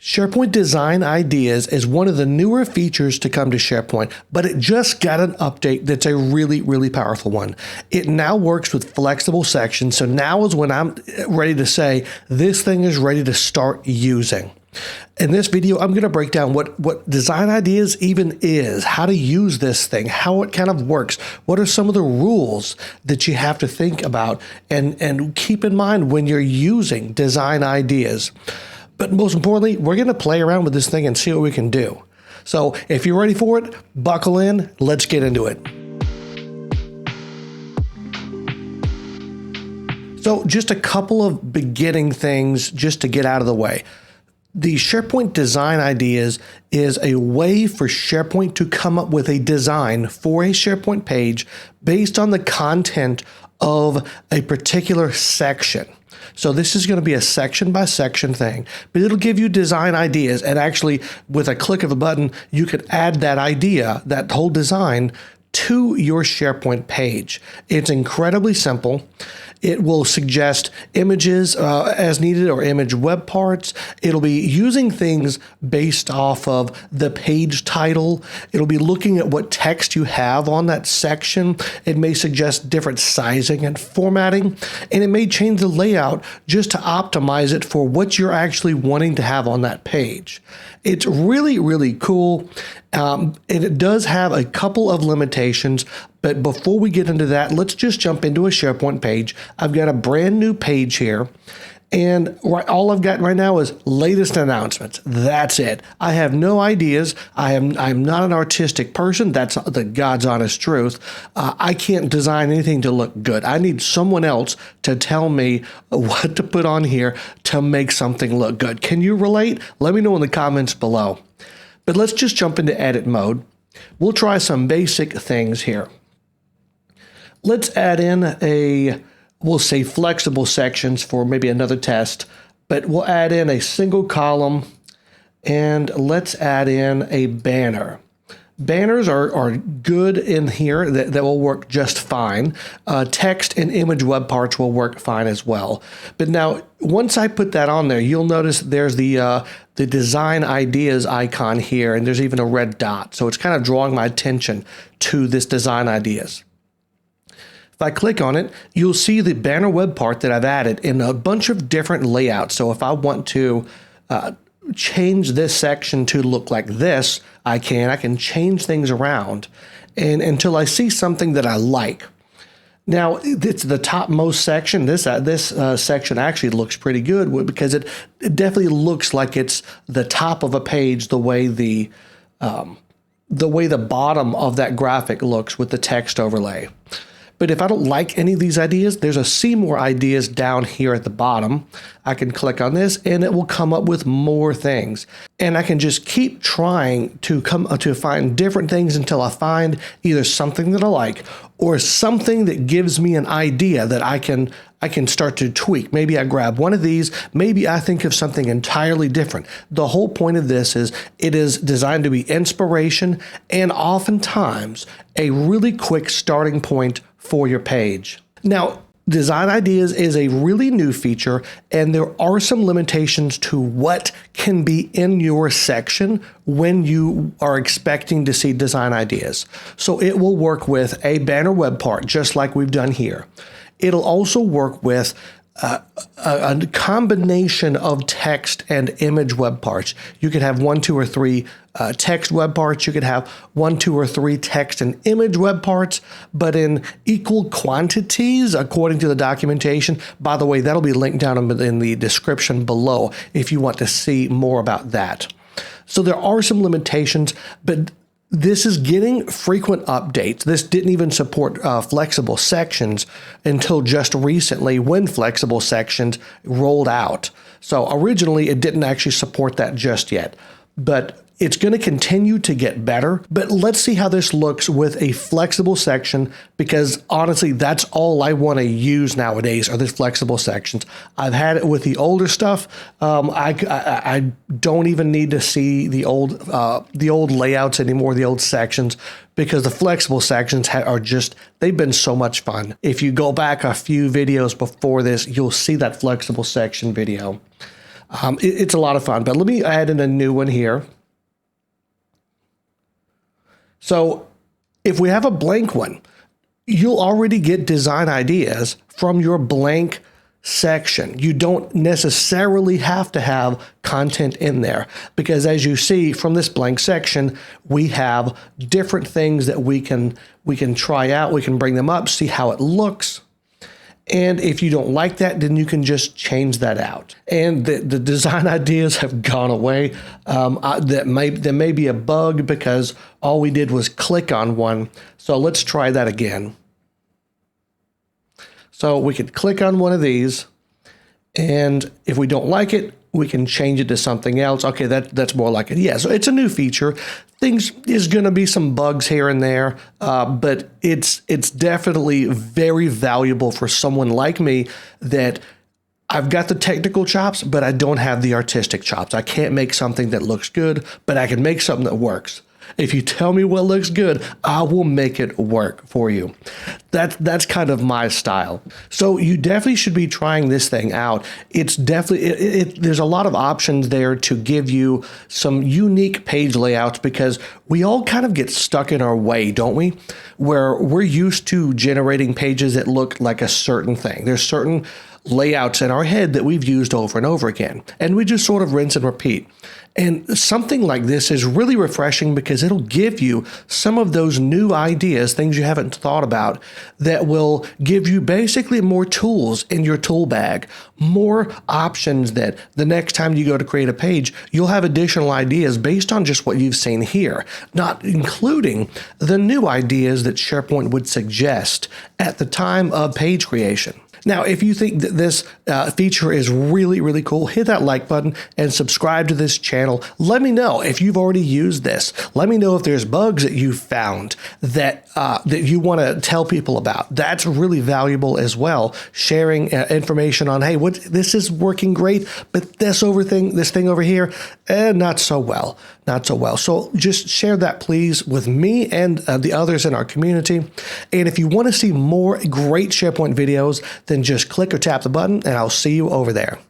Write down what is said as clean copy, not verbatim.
SharePoint Design Ideas is one of the newer features to come to SharePoint, but it just got an update that's a really powerful one. It now works with flexible sections, so now is when I'm ready to say this thing is ready to start using. In this video, I'm going to break down what Design Ideas even is, how to use this thing, how it kind of works, what are some of the rules that you have to think about and keep in mind when you're using Design Ideas. But most importantly, we're going to play around with this thing and see what we can do. So if you're ready for it, buckle in, let's get into it. So just a couple of beginning things just to get out of the way. The SharePoint Design Ideas is a way for SharePoint to come up with a design for a SharePoint page based on the content of a particular section. So this is going to be a section by section thing, but it'll give you design ideas. And actually, with a click of a button, you could add that idea, that whole design, to your SharePoint page. It's incredibly simple. It will suggest images as needed or image web parts. It'll be using things based off of the page title. It'll be looking at what text you have on that section. It may suggest different sizing and formatting, and it may change the layout just to optimize it for what you're actually wanting to have on that page. It's really cool. And it does have a couple of limitations, but before we get into that, let's just jump into a SharePoint page. I've got a brand new page here, and all I've got right now is latest announcements. That's it. I have no ideas. I'm not an artistic person. That's the God's honest truth. I can't design anything to look good. I need someone else to tell me what to put on here to make something look good. Can you relate? Let me know in the comments below. But let's just jump into edit mode. We'll try some basic things here. Let's add in we'll say flexible sections for maybe another test, but we'll add in a single column and let's add in a banner. Banners are good in here. That will work just fine. Text and image web parts will work fine as well. But now, once I put that on there, you'll notice there's the Design Ideas icon here, and there's even a red dot. So it's kind of drawing my attention to this Design Ideas. If I click on it, you'll see the banner web part that I've added in a bunch of different layouts. So if I want to change this section to look like this, I can change things around and until I see something that I like. Now, it's the topmost section. This section actually looks pretty good because it definitely looks like it's the top of a page the way the bottom of that graphic looks with the text overlay. But if I don't like any of these ideas, there's a see more ideas down here at the bottom. I can click on this and it will come up with more things. And I can just keep trying to find different things until I find either something that I like or something that gives me an idea that I can start to tweak. Maybe I grab one of these, maybe I think of something entirely different. The whole point of this is it is designed to be inspiration and oftentimes a really quick starting point for your page. Now, Design Ideas is a really new feature, and there are some limitations to what can be in your section when you are expecting to see Design Ideas. So it will work with a banner web part, just like we've done here. It'll also work with a combination of text and image web parts. You could have 1, 2, or 3 text web parts. You could have 1, 2, or 3 text and image web parts, but in equal quantities according to the documentation. By the way, that'll be linked down in the description below if you want to see more about that. So there are some limitations, but this is getting frequent updates. This didn't even support flexible sections until just recently when flexible sections rolled out. So originally it didn't actually support that just yet, but it's going to continue to get better. But let's see how this looks with a flexible section, because honestly, that's all I want to use nowadays are these flexible sections. I've had it with the older stuff. I don't even need to see the old layouts anymore, the old sections, because the flexible sections they've been so much fun. If you go back a few videos before this, you'll see that flexible section video. It's a lot of fun, but let me add in a new one here. So if we have a blank one, you'll already get design ideas from your blank section. You don't necessarily have to have content in there, because as you see from this blank section, we have different things that we can try out. We can bring them up, see how it looks. And if you don't like that, then you can just change that out. And the design ideas have gone away. That may be a bug because all we did was click on one. So let's try that again. So we could click on one of these, and if we don't like it, we can change it to something else. Okay, that's more like it. Yeah, so it's a new feature. There's going to be some bugs here and there, but it's definitely very valuable for someone like me that I've got the technical chops, but I don't have the artistic chops. I can't make something that looks good, but I can make something that works. If you tell me what looks good, I will make it work for you. That's kind of my style. So you definitely should be trying this thing out. It's definitely, there's a lot of options there to give you some unique page layouts, because we all kind of get stuck in our way, don't we? Where we're used to generating pages that look like a certain thing. There's certain layouts in our head that we've used over and over again, and we just sort of rinse and repeat. And something like this is really refreshing because it'll give you some of those new ideas, things you haven't thought about, that will give you basically more tools in your tool bag, more options that the next time you go to create a page, you'll have additional ideas based on just what you've seen here, not including the new ideas that SharePoint would suggest at the time of page creation. Now, if you think that this feature is really, really cool, hit that like button and subscribe to this channel. Let me know if you've already used this. Let me know if there's bugs that you found that you want to tell people about. That's really valuable as well. Sharing information on, hey, this is working great, but this thing over here, not so well. Not so well. So just share that, please, with me and the others in our community. And if you want to see more great SharePoint videos, then just click or tap the button, and I'll see you over there.